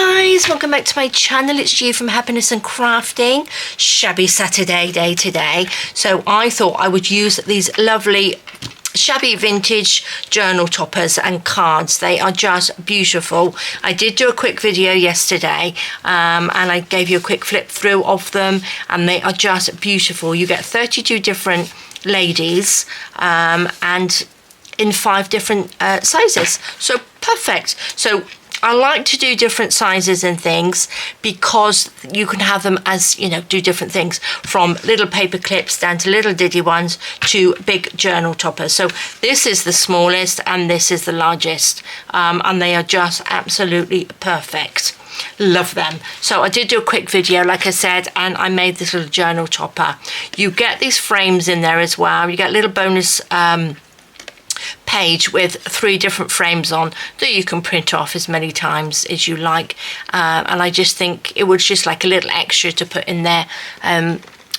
guys, welcome back to my channel. It's G from Happiness and Crafting. Shabby Saturday day today. So I thought I would use these lovely Shabby vintage journal toppers and cards. They are just beautiful. I did do a quick video yesterday and I gave you a quick flip through of them, and they are just beautiful. You get 32 different ladies and in 5 different sizes, so perfect. So I like to do different sizes and things because you can have them as, you know, do different things, from little paper clips down to little diddy ones to big journal toppers. So this is the smallest and this is the largest, and they are just absolutely perfect. Love them. So I did do a quick video, like I said, and I made this little journal topper. You get these frames in there as well. You get a little bonus page with 3 different frames on that you can print off as many times as you like, and I just think it was just like a little extra to put in there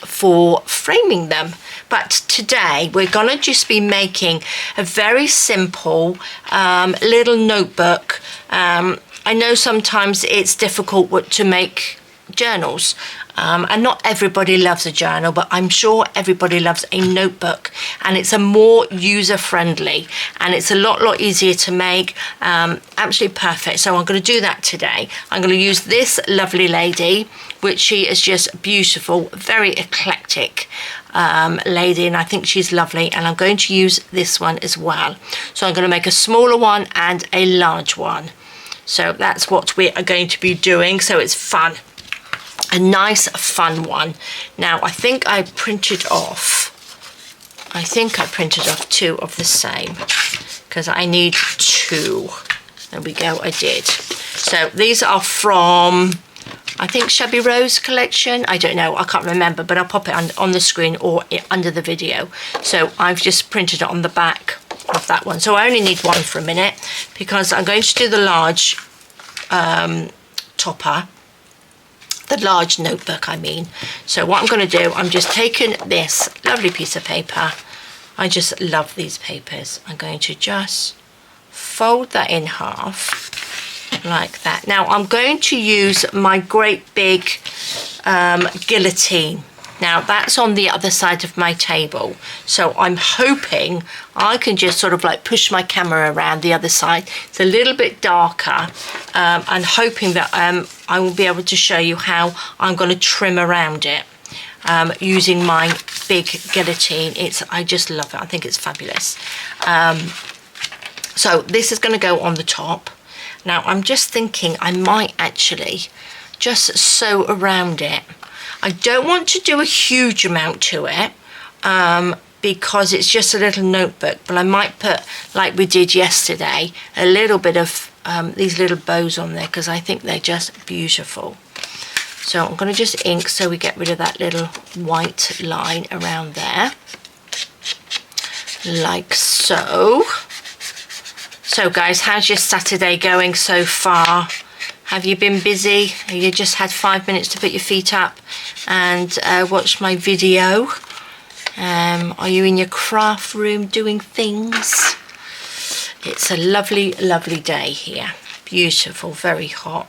for framing them. But today we're gonna just be making a very simple little notebook. I know sometimes it's difficult to make journals, and not everybody loves a journal, but I'm sure everybody loves a notebook, and it's a more user-friendly and it's a lot easier to make. Absolutely perfect. So I'm going to do that today. I'm going to use this lovely lady, which she is just beautiful, very eclectic lady, and I think she's lovely, and I'm going to use this one as well. So I'm going to make a smaller one and a large one. So that's what we are going to be doing. So it's fun. A nice fun one. Now I think I printed off 2 of the same because I need 2. There we go, I did. So these are from, I think, Shabby Rose collection. I don't know, I can't remember, but I'll pop it on the screen or under the video. So I've just printed it on the back of that one. So I only need 1 for a minute because I'm going to do the large topper. The large notebook, I mean. So what I'm going to do, I'm just taking this lovely piece of paper. I just love these papers. I'm going to just fold that in half like that. Now I'm going to use my great big guillotine. Now that's on the other side of my table, so I'm hoping I can just sort of like push my camera around the other side. It's a little bit darker, and hoping that I will be able to show you how I'm going to trim around it using my big guillotine. I just love it. I think it's fabulous. So this is going to go on the top. Now I'm just thinking I might actually just sew around it. I don't want to do a huge amount to it because it's just a little notebook, but I might put, like we did yesterday, a little bit of these little bows on there because I think they're just beautiful. So I'm going to just ink so we get rid of that little white line around there, like so. So guys, how's your Saturday going so far? Have you been busy? Have you just had 5 minutes to put your feet up and watch my video? Are you in your craft room doing things? It's a lovely day here. Beautiful, very hot.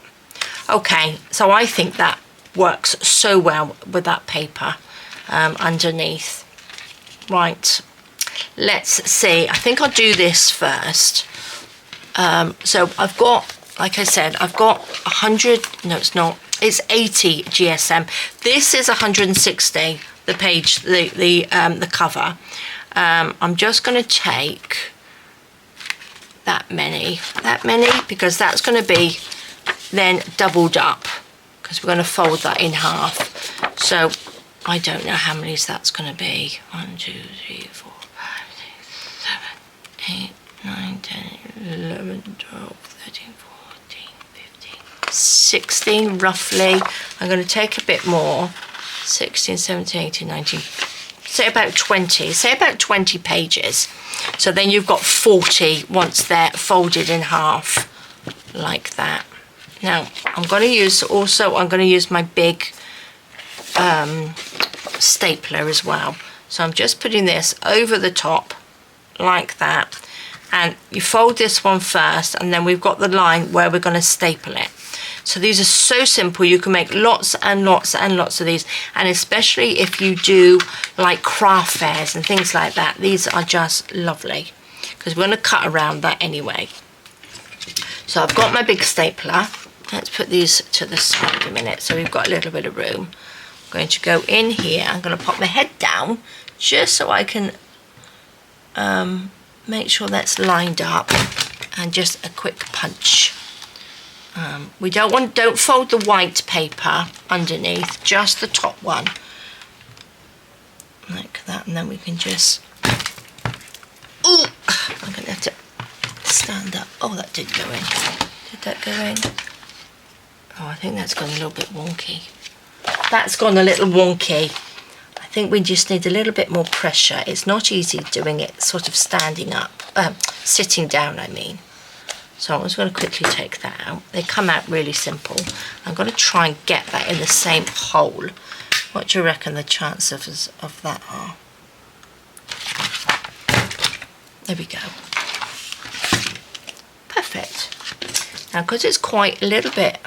Okay, so I think that works so well with that paper underneath. Right, let's see. I think I'll do this first. So I've got, like I said, I've got 100, no it's not, it's 80 GSM. This is 160, the page, the cover. I'm just going to take that many, because that's going to be then doubled up, because we're going to fold that in half. So I don't know how many that's going to be. 1, 2, 3, 4, 5, 6, 7, 8, 9, 10, 11, 12, 13, 14, 15, 16 roughly. I'm going to take a bit more. 16, 17, 18, 19. Say about 20 pages. So then you've got 40 once they're folded in half like that. Now I'm going to use my big stapler as well. So I'm just putting this over the top like that, and you fold this one first, and then we've got the line where we're going to staple it. So these are so simple. You can make lots and lots and lots of these, and especially if you do like craft fairs and things like that, these are just lovely, because we're going to cut around that anyway. So I've got my big stapler. Let's put these to the side a minute so we've got a little bit of room. I'm going to go in here. I'm going to pop my head down just so I can make sure that's lined up, and just a quick punch. We don't fold the white paper underneath, just the top one like that, and then we can just, ooh, I'm gonna have to stand up. Oh, that did go in. Did that go in? Oh, I think that's gone a little bit wonky. That's gone a little wonky. I think we just need a little bit more pressure. It's not easy doing it sort of standing up, sitting down I mean. So I'm just going to quickly take that out. They come out really simple. I'm going to try and get that in the same hole. What do you reckon the chances of that are? There we go. Perfect. Now, because it's quite a little bit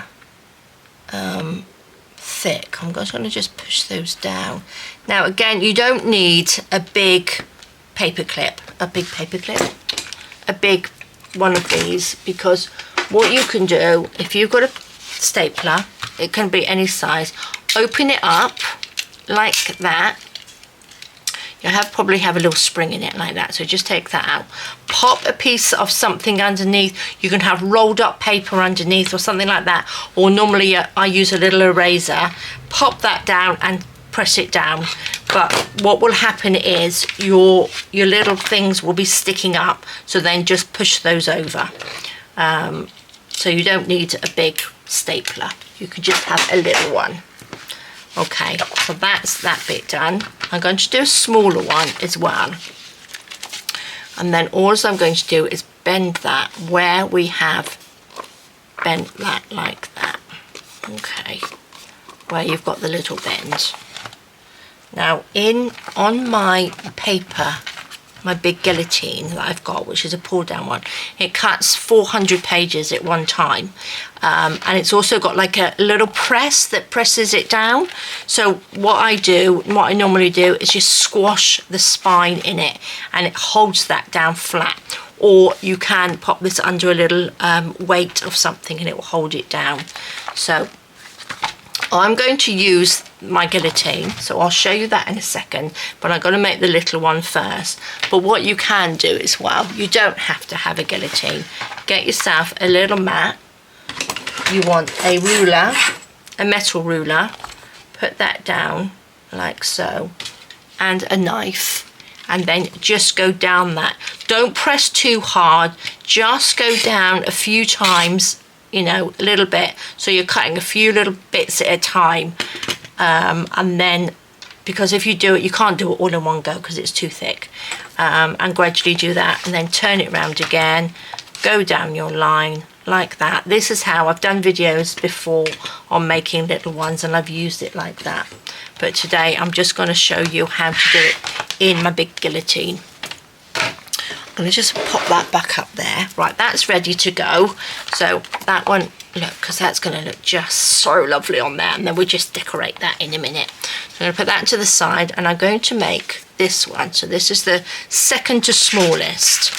thick, I'm going to just push those down. Now, again, you don't need a big paper clip, a big one of these, because what you can do, if you've got a stapler, it can be any size, open it up like that. You'll probably have a little spring in it like that, so just take that out, pop a piece of something underneath. You can have rolled up paper underneath or something like that, or normally I use a little eraser, pop that down and press it down. But what will happen is your little things will be sticking up, so then just push those over. So you don't need a big stapler, you can just have a little one. Okay, so that's that bit done. I'm going to do a smaller one as well, and then all I'm going to do is bend that where we have bent that like that. Okay, where you've got the little bend. Now on my paper, my big guillotine that I've got, which is a pull down one, it cuts 400 pages at one time, and it's also got like a little press that presses it down. So what I normally do is just squash the spine in it, and it holds that down flat. Or you can pop this under a little weight of something and it will hold it down. So I'm going to use my guillotine, so I'll show you that in a second, but I'm going to make the little one first. But what you can do as well, you don't have to have a guillotine. Get yourself a little mat. You want a ruler, a metal ruler, put that down like so, and a knife, and then just go down that. Don't press too hard, just go down a few times, you know, a little bit, so you're cutting a few little bits at a time, and then, because if you do it, you can't do it all in one go because it's too thick, and gradually do that, and then turn it around again, go down your line like that. This is how I've done videos before on making little ones, and I've used it like that, but today I'm just going to show you how to do it in my big guillotine. I'm going to just pop that back up there. Right, that's ready to go. So that one, look, because that's going to look just so lovely on there, and then we'll just decorate that in a minute. So I'm going to put that to the side, and I'm going to make this one. So this is the second to smallest,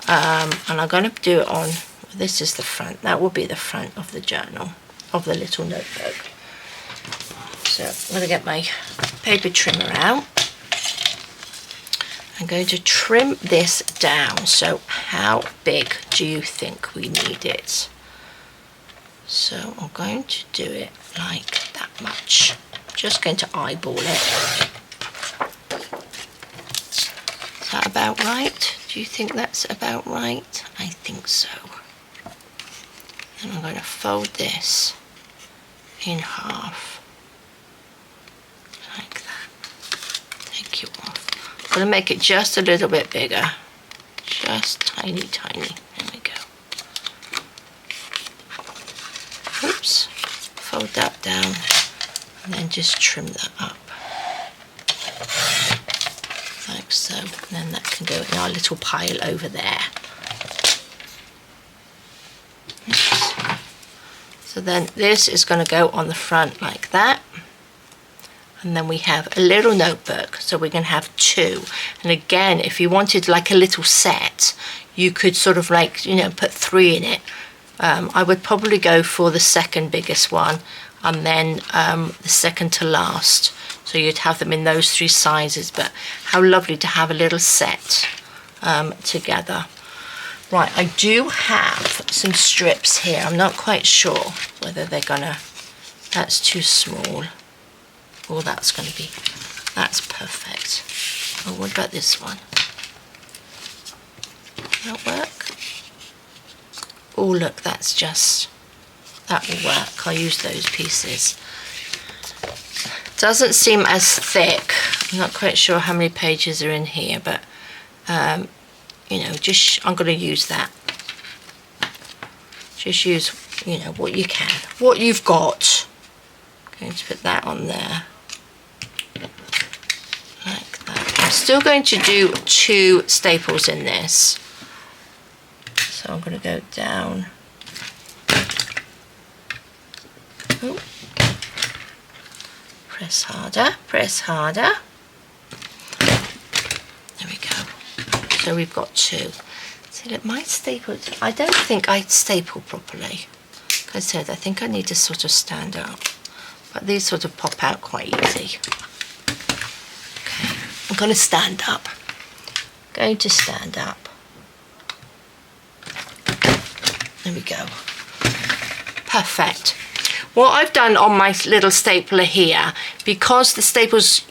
and I'm going to do it on, this is the front, that will be the front of the journal, of the little notebook. So I'm going to get my paper trimmer out. I'm going to trim this down. So how big do you think we need it? So I'm going to do it like that much. I'm just going to eyeball it. Is that about right? Do you think that's about right? I think so. And I'm going to fold this in half like that. Take you off. I'm going to make it just a little bit bigger, just tiny. There we go. Oops, fold that down and then just trim that up like so, and then that can go in our little pile over there. Oops. So So then this is going to go on the front like that. And then we have a little notebook, so we're going to have 2. And again, if you wanted like a little set, you could sort of like, you know, put 3 in it. I would probably go for the second biggest one, and then the second to last. So you'd have them in those 3 sizes, but how lovely to have a little set together. Right, I do have some strips here. I'm not quite sure whether they're gonna, that's too small. Oh, that's going to be, that's perfect. Oh, what about this one? Will that work? Oh, look, that's just, that will work. I'll use those pieces. Doesn't seem as thick. I'm not quite sure how many pages are in here, but, you know, just, I'm going to use that. Just use, you know, what you can, what you've got. I'm going to put that on there. Like that. I'm still going to do 2 staples in this. So I'm going to go down. Ooh. Press harder, press harder. There we go. So we've got 2. See, look, my staple, I don't think I staple properly. Like I said, I think I need to sort of stand up. But these sort of pop out quite easy. Okay, I'm going to stand up. Going to stand up. There we go. Perfect. What I've done on my little stapler here, because the staples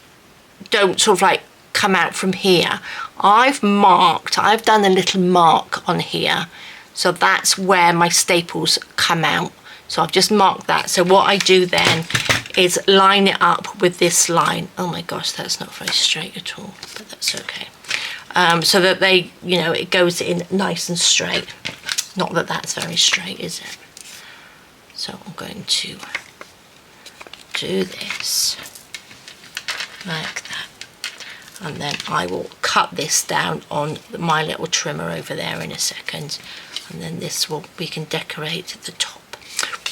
don't sort of like come out from here, I've done a little mark on here. So that's where my staples come out. So I've just marked that. So what I do then is line it up with this line. Oh my gosh, that's not very straight at all, but that's okay. So that they, you know, it goes in nice and straight. Not that that's very straight, is it? So I'm going to do this like that. And then I will cut this down on my little trimmer over there in a second. And then this will, we can decorate the top.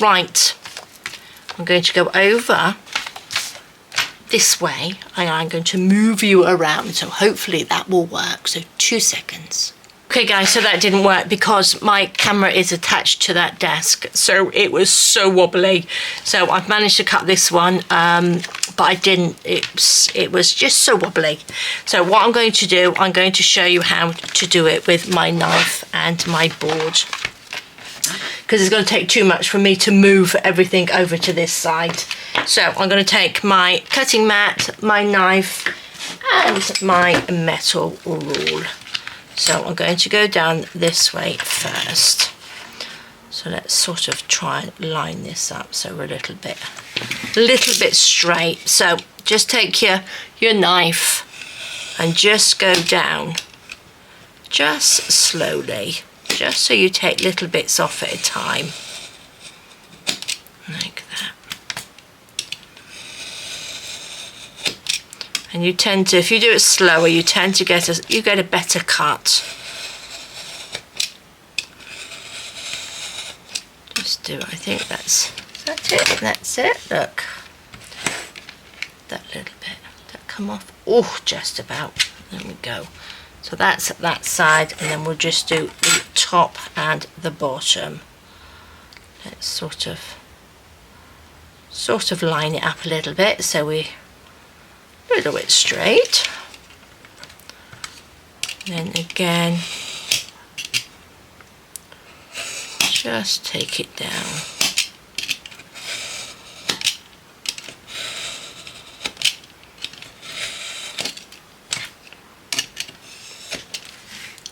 Right, I'm going to go over this way and I'm going to move you around, so hopefully that will work. So 2 seconds. Okay guys, so that didn't work because my camera is attached to that desk, so it was so wobbly. So I've managed to cut this one, but I didn't, it was just so wobbly. So what I'm going to do, I'm going to show you how to do it with my knife and my board, because it's going to take too much for me to move everything over to this side. So I'm going to take my cutting mat, my knife and my metal rule. So I'm going to go down this way first. So let's sort of try and line this up so we're a little bit straight. So just take your knife and just go down, just slowly, just so you take little bits off at a time, like that. And you tend to, if you do it slower, you tend to get a better cut. Just do, I think that's it. That's it. Look, that little bit. That come off. Oh, just about. There we go. So that's that side, and then we'll just do the top and the bottom. Let's sort of line it up a little bit so we a little bit straight. And then again, just take it down.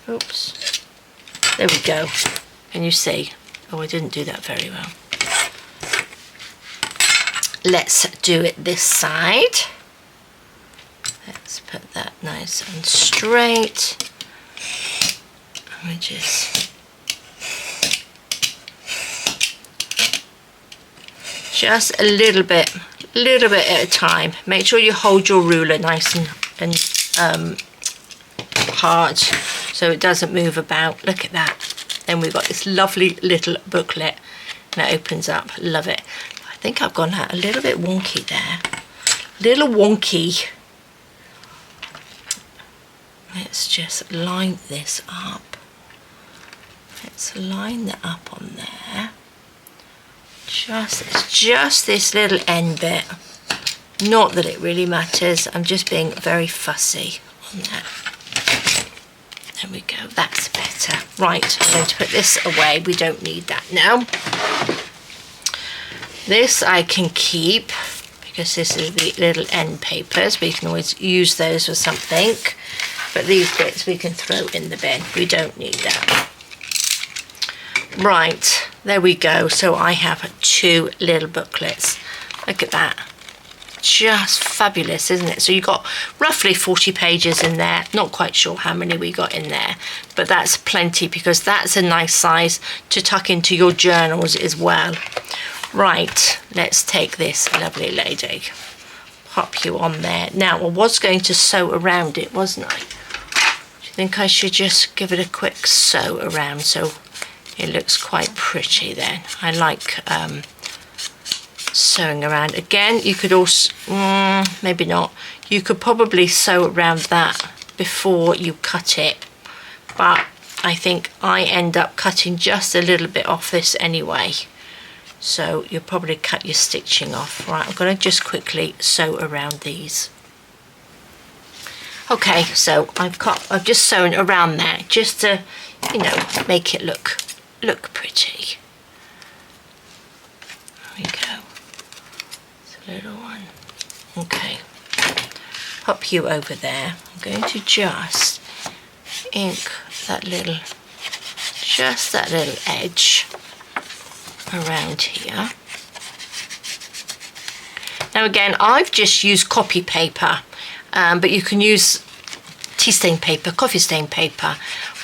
Oops. There we go. Can you see? Oh, I didn't do that very well. Let's do it this side. Let's put that nice and straight. And we just a little bit at a time. Make sure you hold your ruler nice and hard so it doesn't move about. Look at that. Then we've got this lovely little booklet. and it opens up. Love it. I think I've gone out a little bit wonky there. A little wonky. Let's just line this up. Let's line that up on there. It's just this little end bit. Not that it really matters. I'm just being very fussy on that. There we go. That's better. Right, I'm going to put this away. We don't need that now. This I can keep because this is the little end papers. We can always use those for something. But these bits we can throw in the bin. We don't need that. Right, there we go. So I have 2 little booklets. Look at that. Just fabulous, isn't it? So you've got roughly 40 pages in there. Not quite sure how many we got in there, but that's plenty because that's a nice size to tuck into your journals as well. Right, let's take this lovely lady. Pop you on there. Now, I was going to sew around it, wasn't I? Do you think I should just give it a quick sew around so it looks quite pretty then? I like sewing around. Again, you could also, maybe not. You could probably sew around that before you cut it. But I think I end up cutting just a little bit off this anyway. So you'll probably cut your stitching off. Right, I'm going to just quickly sew around these. Okay, so I've just sewn around there just to, you know, make it look pretty. There we go. It's a little one. Okay. Pop you over there. I'm going to just ink that little edge around here. Now again, I've just used copy paper, but you can use tea stain paper, coffee stain paper,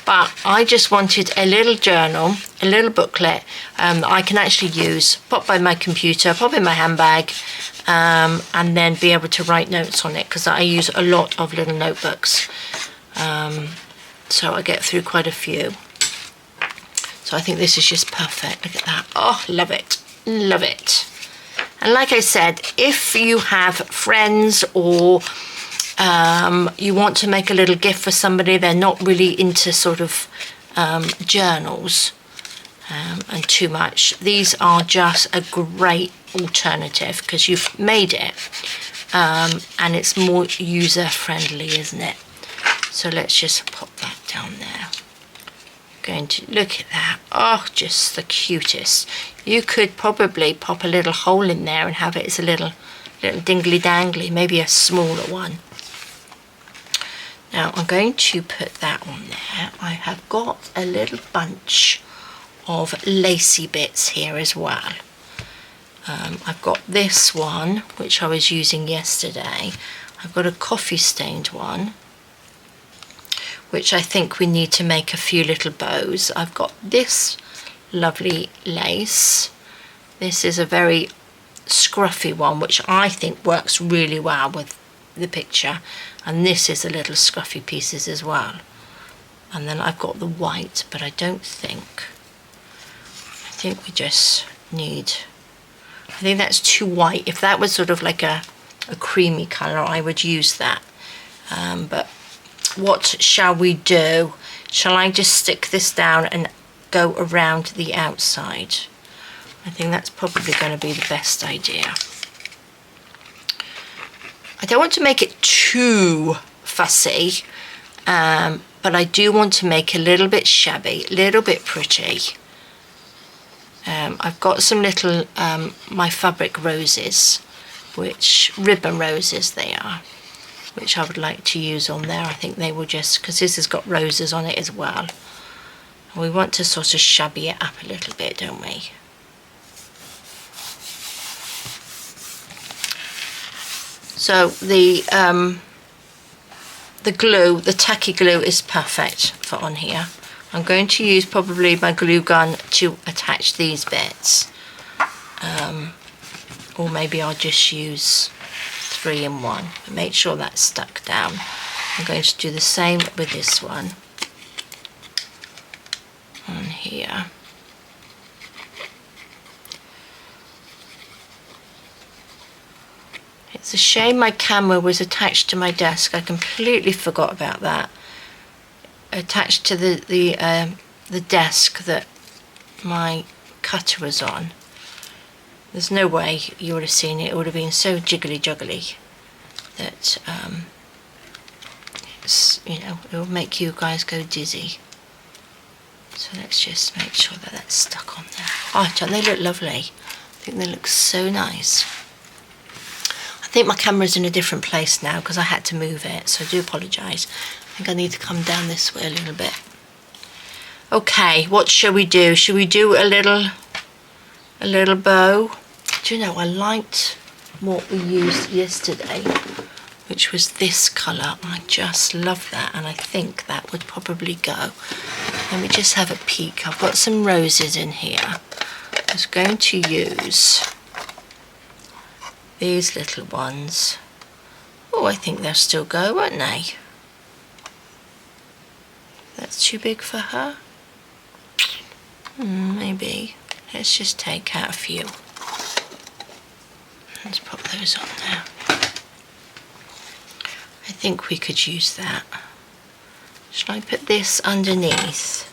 but I just wanted a little journal, a little booklet I can actually use, pop by my computer, pop in my handbag, and then be able to write notes on it because I use a lot of little notebooks, so I get through quite a few. So I think this is just perfect. Look at that. Oh, love it. Love it. And like I said, if you have friends or you want to make a little gift for somebody, they're not really into sort of journals and too much, these are just a great alternative because you've made it and it's more user friendly, isn't it? So let's just pop that down there. Going to look at that. Oh, just the cutest. You could probably pop a little hole in there and have it as a little dingly dangly, maybe a smaller one. Now I'm going to put that on there. I have got a little bunch of lacy bits here as well. I've got this one which I was using yesterday. I've got a coffee stained one which I think we need to make a few little bows. I've got this lovely lace. This is a very scruffy one, which I think works really well with the picture. And this is a little scruffy pieces as well. And then I've got the white, but I think we just need, I think that's too white. If that was sort of like a creamy colour, I would use that. But what shall we do? Shall I just stick this down and go around the outside? I think that's probably going to be the best idea. I don't want to make it too fussy, but I do want to make a little bit shabby, a little bit pretty. I've got some little my fabric roses, which ribbon roses they are, which I would like to use on there. I think they will just, because this has got roses on it as well. And we want to sort of shabby it up a little bit, don't we? So the glue, the tacky glue is perfect for on here. I'm going to use probably my glue gun to attach these bits. Or maybe I'll just use 3 in 1, but make sure that's stuck down. I'm going to do the same with this one on here. It's a shame my camera was attached to my desk. I completely forgot about that. Attached to the desk that my cutter was on. There's no way you would have seen it. It would have been so jiggly juggly that you know, it will make you guys go dizzy. So let's just make sure that that's stuck on there. Oh, don't they look lovely? I think they look so nice. I think my camera's in a different place now because I had to move it, so I do apologise. I think I need to come down this way a little bit. Okay, what shall we do? Shall we do a little bow? Do you know, I liked what we used yesterday, which was this colour. I just love that, and I think that would probably go. Let me just have a peek. I've got some roses in here. I was going to use these little ones. Oh, I think they'll still go, won't they? That's too big for her? Maybe. Let's just take out a few. Let's pop those on there. I think we could use that. Shall I put this underneath?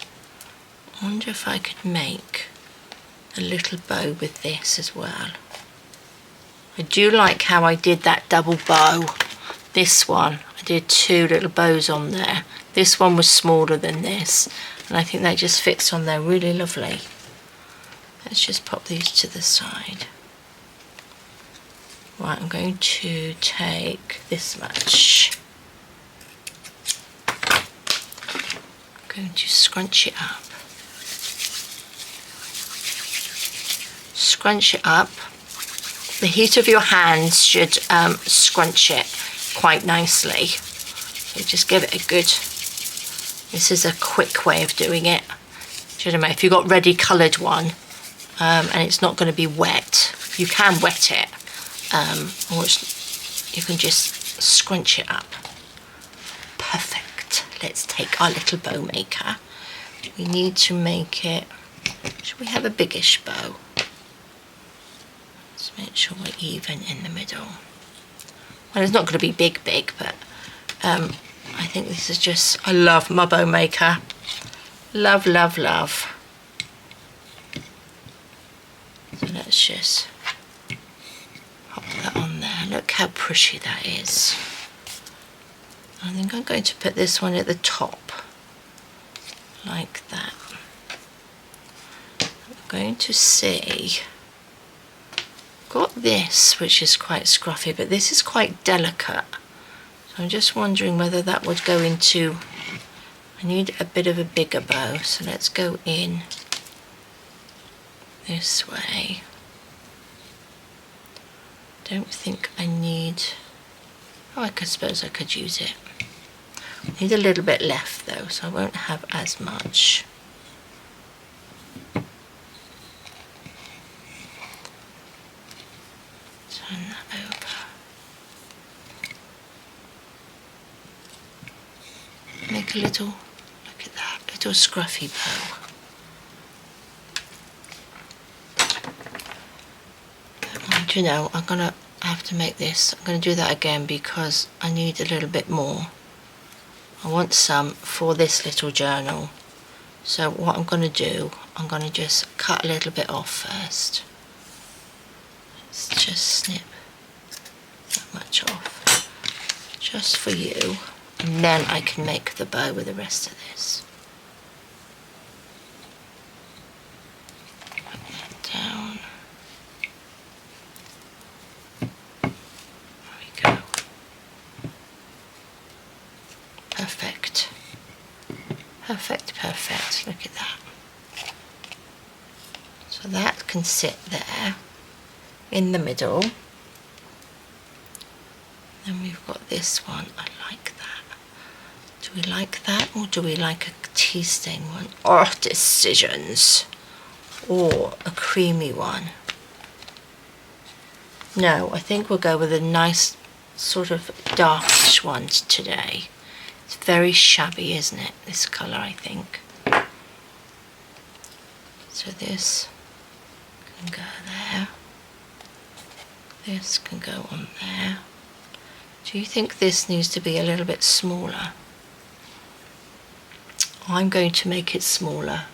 I wonder if I could make a little bow with this as well. I do like how I did that double bow. This one, I did 2 little bows on there. This one was smaller than this, and I think that just fits on there really lovely. Let's just pop these to the side. Right, I'm going to take this much. I'm going to scrunch it up. Scrunch it up. The heat of your hands should scrunch it quite nicely. So just give it a good, this is a quick way of doing it. Do you know what I mean? If you've got ready coloured one and it's not going to be wet, you can wet it, or you can just scrunch it up. Perfect. Let's take our little bow maker. We need to make it, should we have a biggish bow? Let's make sure we're even in the middle. Well, it's not going to be big, but I think this is just, I love my bow maker. Love, love, love. So let's just pop that on there. Look how pretty that is. I think I'm going to put this one at the top, like that. I'm going to see, got this, which is quite scruffy, but this is quite delicate. So I'm just wondering whether that would go into, I need a bit of a bigger bow, so let's go in this way. Don't think I need, oh, I suppose I could use it. I need a little bit left though, so I won't have as much. Turn that over. Make a little, look at that, little scruffy bow. And you know, I'm gonna have to make this, I'm gonna do that again because I need a little bit more. I want some for this little journal. So what I'm gonna do, I'm gonna just cut a little bit off first. Let's just snip that much off, just for you, and then I can make the bow with the rest of this. Put that down. There we go. Perfect. Perfect, perfect. Look at that. So that can sit there in the middle. Then we've got this one. I like that. Do we like that, or do we like a tea stain one? Oh, decisions. Or a creamy one. No, I think we'll go with a nice sort of darkish one today. It's very shabby, isn't it? This colour, I think. So this can go there. This can go on there. Do you think this needs to be a little bit smaller? I'm going to make it smaller.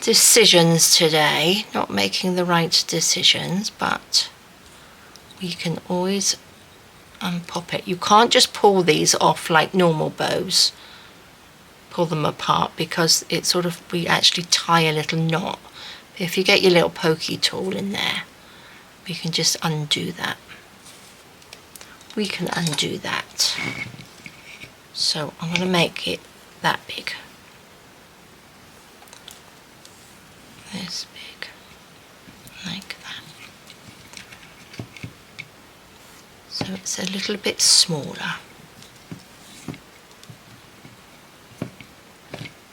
Decisions today, not making the right decisions, but we can always unpop it. You can't just pull these off like normal bows, pull them apart, because it sort of, we actually tie a little knot. If you get your little pokey tool in there, we can just undo that. We can undo that. So I'm going to make it that big. This big, like that. So it's a little bit smaller. There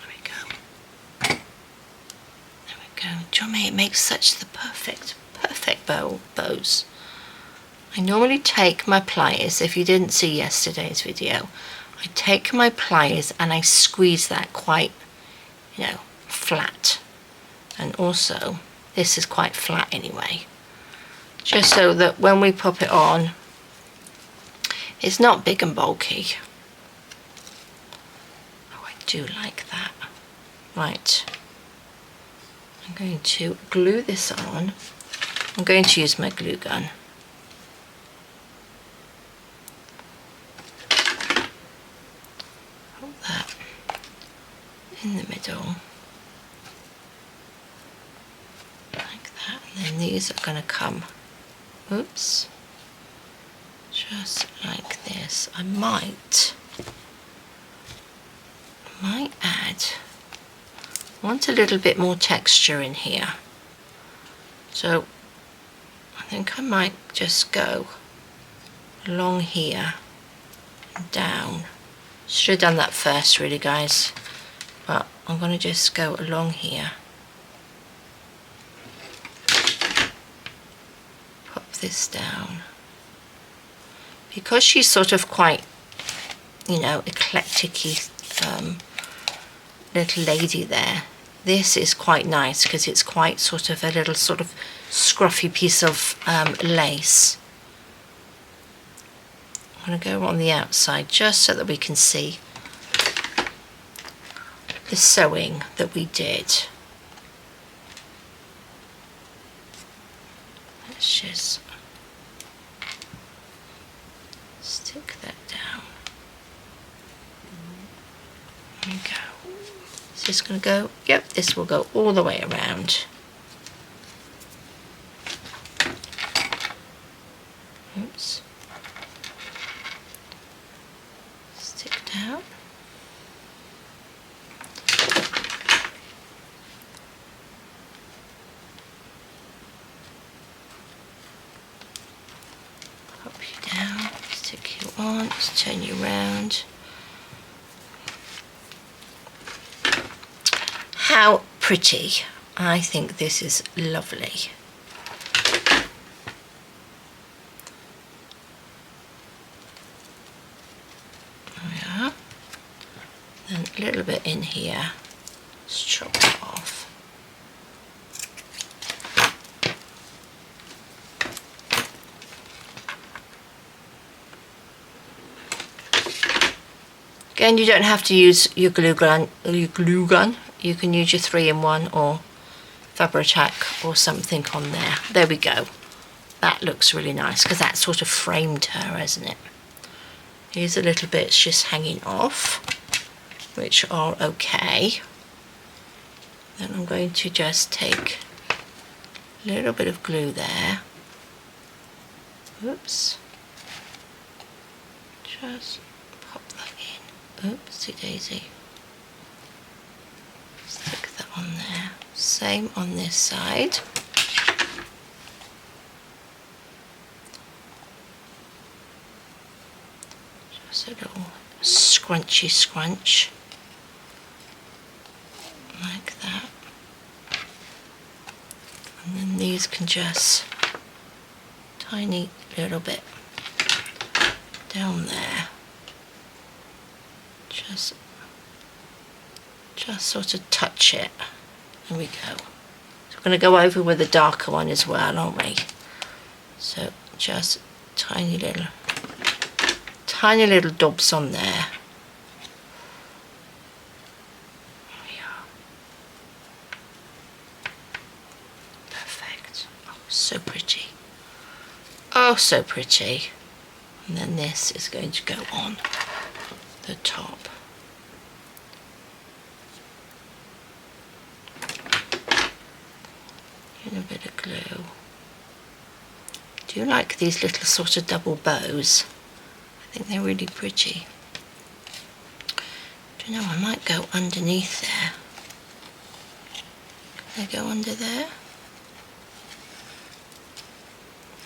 we go. There we go. Johnny, it makes such the perfect bows. I normally take my pliers, if you didn't see yesterday's video, I take my pliers and I squeeze that quite, you know, flat. And also, this is quite flat anyway, just so that when we pop it on, it's not big and bulky. Oh, I do like that. Right, I'm going to glue this on. I'm going to use my glue gun. Put that in the middle. And then these are going to come, oops, just like this. I might add, I want a little bit more texture in here. So I think I might just go along here and down. Should have done that first really, guys, but I'm going to just go along here. This down, because she's sort of quite, you know, eclectic-y little lady there. This is quite nice because it's quite sort of a little sort of scruffy piece of lace. I'm going to go on the outside just so that we can see the sewing that we did. Let's just stick that down. There we go. Is this going to go? Yep, this will go all the way around. Oops. Stick down. Pop you down, stick you on, let's turn you around. How pretty. I think this is lovely. There we are. Then a little bit in here. Let's chop it off. Again, you don't have to use your glue gun. You can use your 3-in-1 or Fabri-Tac or something on there. There we go. That looks really nice because that sort of framed her, hasn't it? Here's a little bits just hanging off, which are okay. Then I'm going to just take a little bit of glue there. Oops. Just pop that in. Oopsie daisy. Stick that on there. Same on this side. Just a little scrunchy scrunch. Like that. And then these can just tiny little bit down there. Just sort of touch it. There we go. So we're going to go over with the darker one as well, aren't we? So just tiny little tiny little dobs on there. Perfect. Oh, so pretty. Oh, so pretty. And then this is going to go on the top. And a bit of glue. Do you like these little sort of double bows? I think they're really pretty. Do you know, I might go underneath there. Can I go under there?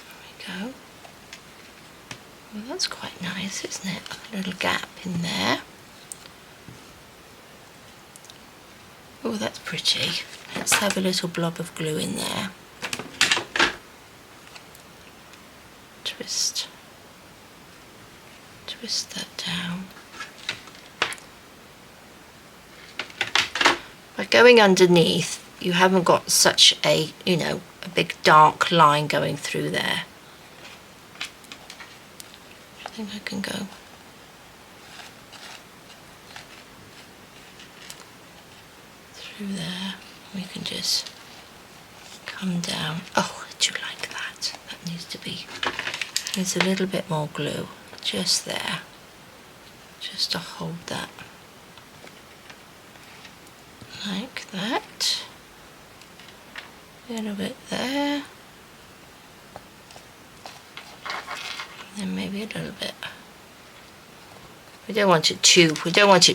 There we go. Well, that's quite nice, isn't it? A little gap in there. Oh, that's pretty. Let's have a little blob of glue in there. Twist that down. By going underneath, you haven't got such a, you know, a big dark line going through there. I think I can go through there. We can just come down. Oh, I do like that. That needs a little bit more glue just there, just to hold that like that. A little bit there, and then maybe a little bit. We don't want it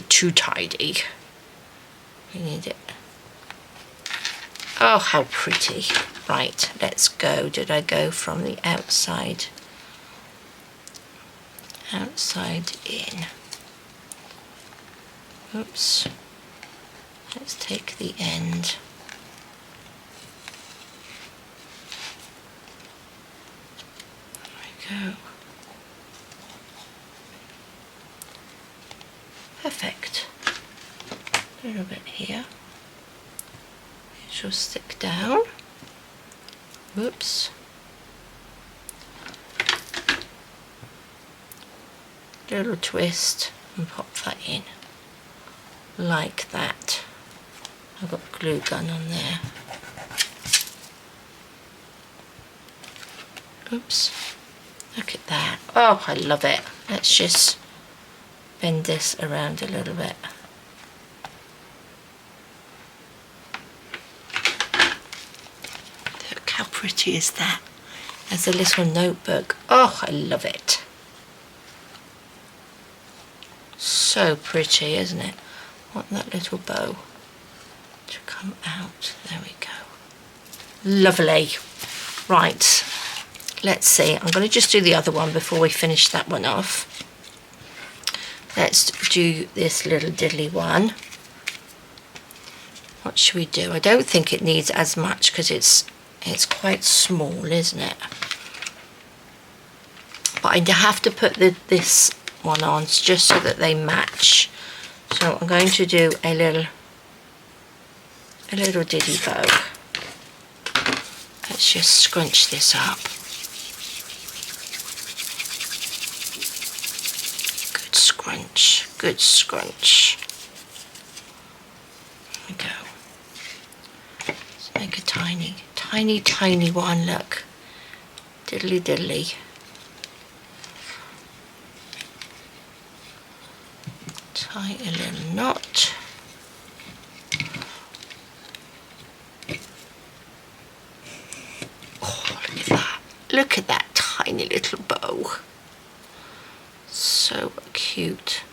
too tidy. We need it. Oh, how pretty. Right, let's go. Did I go from the outside? Outside in. Oops. Let's take the end. There we go. Perfect. A little bit here. It should stick down. Whoops. Little twist and pop that in. Like that. I've got a glue gun on there. Oops. Look at that. Oh, I love it. Let's just bend this around a little bit. Look, how pretty is that? As a little notebook. Oh, I love it. So pretty, isn't it? I want that little bow to come out. There we go. Lovely. Right, let's see. I'm going to just do the other one before we finish that one off. Let's do this little diddly one. What should we do? I don't think it needs as much because it's quite small, isn't it? But I have to put this one on just so that they match. So I'm going to do a little diddy bow. Let's just scrunch this up. Good scrunch, good scrunch. There we go. Let's make a tiny one, look. Diddly diddly. Tie a little knot. Oh, look at that. Look at that tiny little bow. So cute.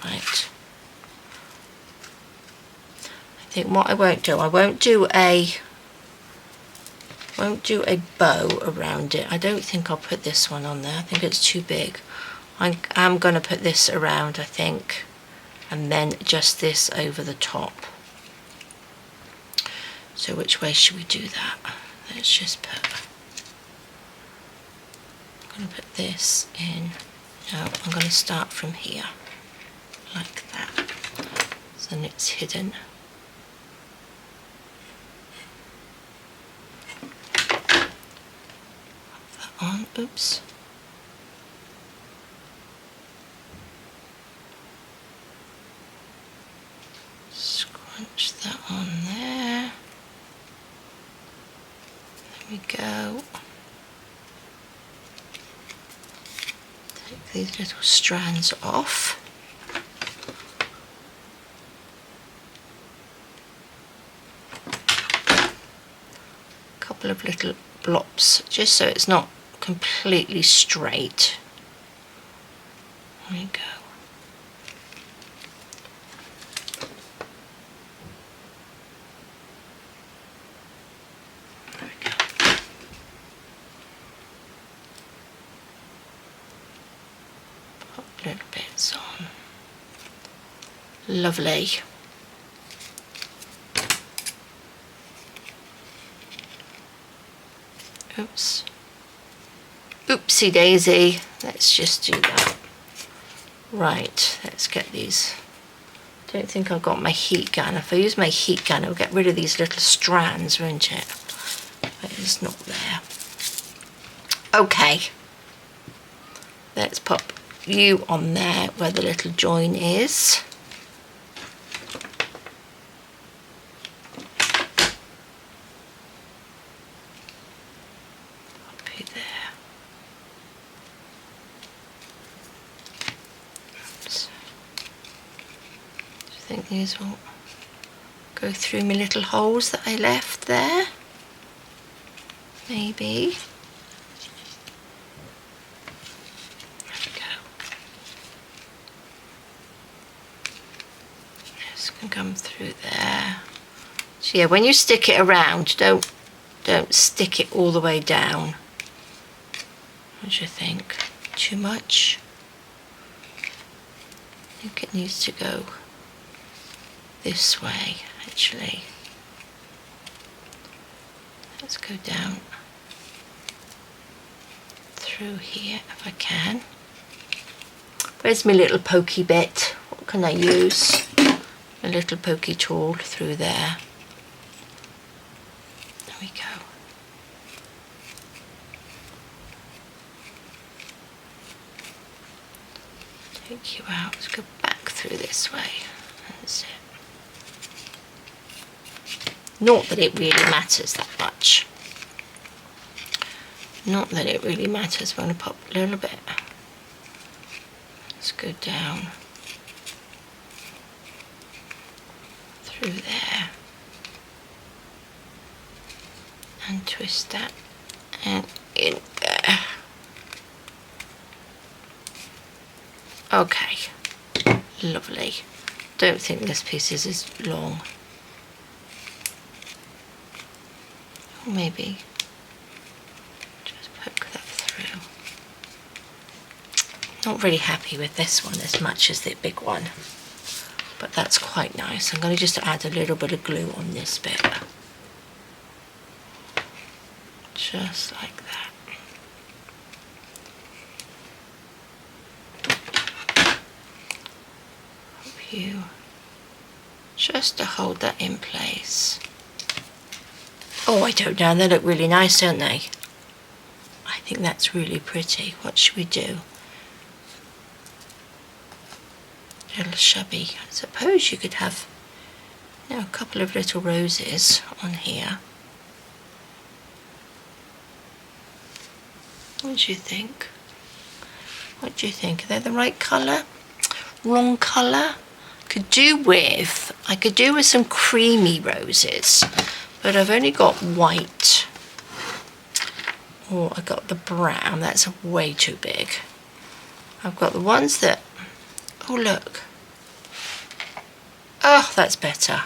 Right. I think what I won't do a bow around it. I don't think I'll put this one on there. I think it's too big. I'm going to put this around, I think, and then just this over the top. So which way should we do that? Let's just put, I'm going to put this in. No, I'm going to start from here, like that. So then it's hidden. Pop that on, oops. Punch that on there. There we go. Take these little strands off. A couple of little blops, just so it's not completely straight. There we go. There we go. Pop little bits on. Lovely. Oops. Oopsie daisy. Let's just do that. Right, let's get these. Don't think I've got my heat gun. If I use my heat gun, it'll get rid of these little strands, won't it? But it's not there. Okay. Let's pop you on there where the little join is. I think these will go through my little holes that I left there. Maybe. There we go. This can come through there. So yeah, when you stick it around, don't stick it all the way down. What do you think? Too much? I think it needs to go this way, actually. Let's go down through here if I can. Where's my little pokey bit? What can I use? A little pokey tool through there. There we go. Take you out. Let's go back through this way. That's it. Not that it really matters that much. Not that it really matters. I'm going to pop a little bit. Let's go down through there and twist that and in there. Okay, lovely. Don't think this piece is as long. Or maybe just poke that through. Not really happy with this one as much as the big one, but that's quite nice. I'm going to just add a little bit of glue on this bit. Just like that. Hope you just to hold that in place. Oh, I don't know, they look really nice, don't they? I think that's really pretty. What should we do? Little shabby. I suppose you could have, you know, a couple of little roses on here. What do you think? What do you think? Are they the right colour? Wrong colour? I could do with some creamy roses, but I've only got white. Oh, I got the brown. That's way too big. I've got the ones that, oh look. Oh, that's better.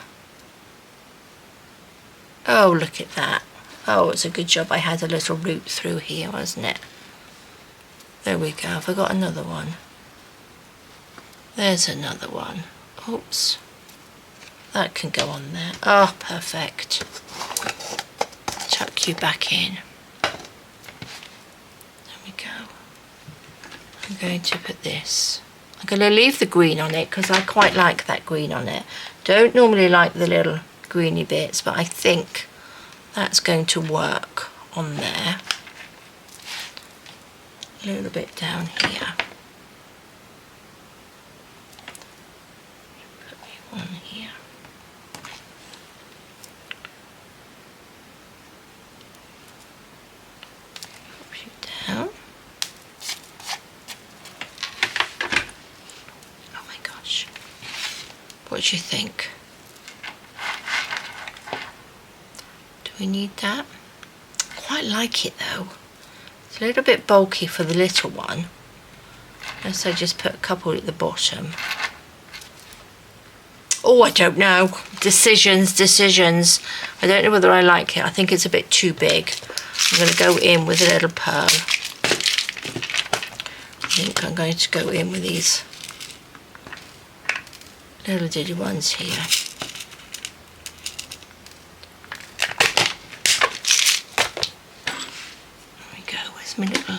Oh, look at that. Oh, it's a good job I had a little root through here, wasn't it? There we go. Have I got another one? There's another one. Oops. That can go on there. Oh, perfect. Tuck you back in. There we go. I'm going to put this. I'm going to leave the green on it because I quite like that green on it. Don't normally like the little greeny bits, but I think that's going to work on there. A little bit down here. Put me one here. What do you think? Do we need that? Quite like it though. It's a little bit bulky for the little one. So just put a couple at the bottom. Oh, I don't know. Decisions. I don't know whether I like it. I think it's a bit too big. I'm going to go in with a little pearl. I think I'm going to go in with these little diddy ones here. There we go. Where's my little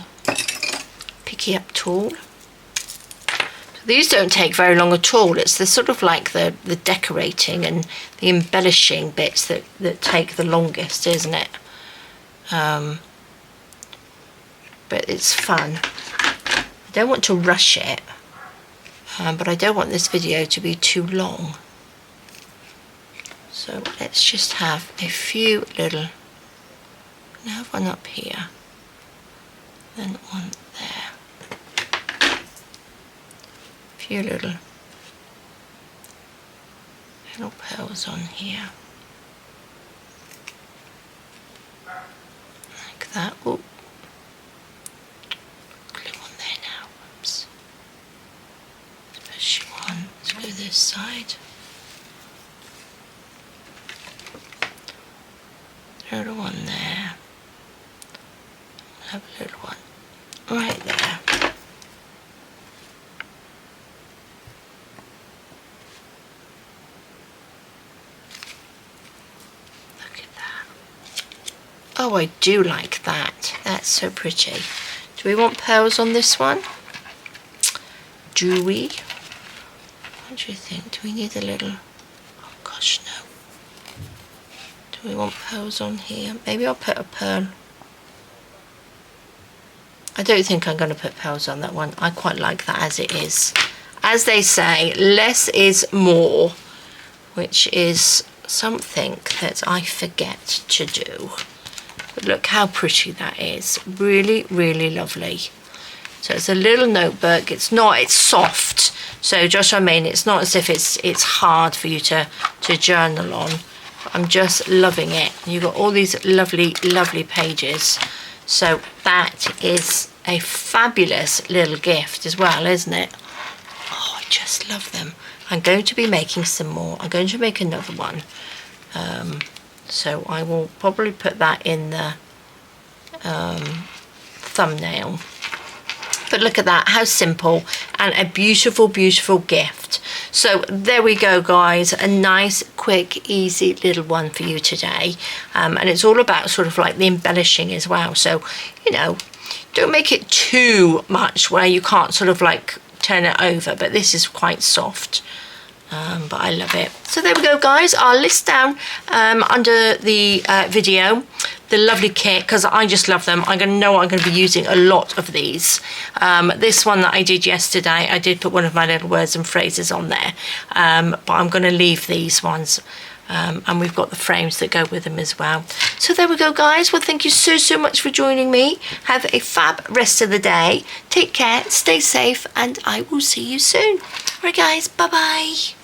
picky up tool? These don't take very long at all. It's the sort of like the decorating and the embellishing bits that take the longest, isn't it? But it's fun. I don't want to rush it, but I don't want this video to be too long. So let's just have a few little, I have one up here, then one there. Few little pearls on here, like that. Oh, glue on there now. Oops. Special one. Let's go this side. Little one there. Have a little one right there. Oh, I do like that. That's so pretty. Do we want pearls on this one? Do we? What do you think? Do we need a little... Oh gosh, no. Do we want pearls on here? Maybe I'll put a pearl. I don't think I'm going to put pearls on that one. I quite like that as it is. As they say, less is more, which is something that I forget to do. But look how pretty that is. Really, really lovely. So it's a little notebook. It's soft. So just what I mean, it's not as if it's hard for you to journal on. I'm just loving it. You've got all these lovely, lovely pages. So that is a fabulous little gift as well, isn't it? Oh, I just love them. I'm going to be making some more. I'm going to make another one. So I will probably put that in the thumbnail. But look at that, how simple, and a beautiful, beautiful gift. So there we go, guys, a nice, quick, easy little one for you today. And it's all about sort of like the embellishing as well. So, you know, don't make it too much where you can't sort of like turn it over, but this is quite soft. But I love it. So there we go, guys. I'll list down under the video the lovely kit, because I just love them. I'm going to be using a lot of these. This one that I did yesterday, I did put one of my little words and phrases on there, but I'm going to leave these ones. And we've got the frames that go with them as well. So there we go, guys. Well, thank you so much for joining me. Have a fab rest of the day. Take care, stay safe, and I will see you soon. All right, guys, bye-bye.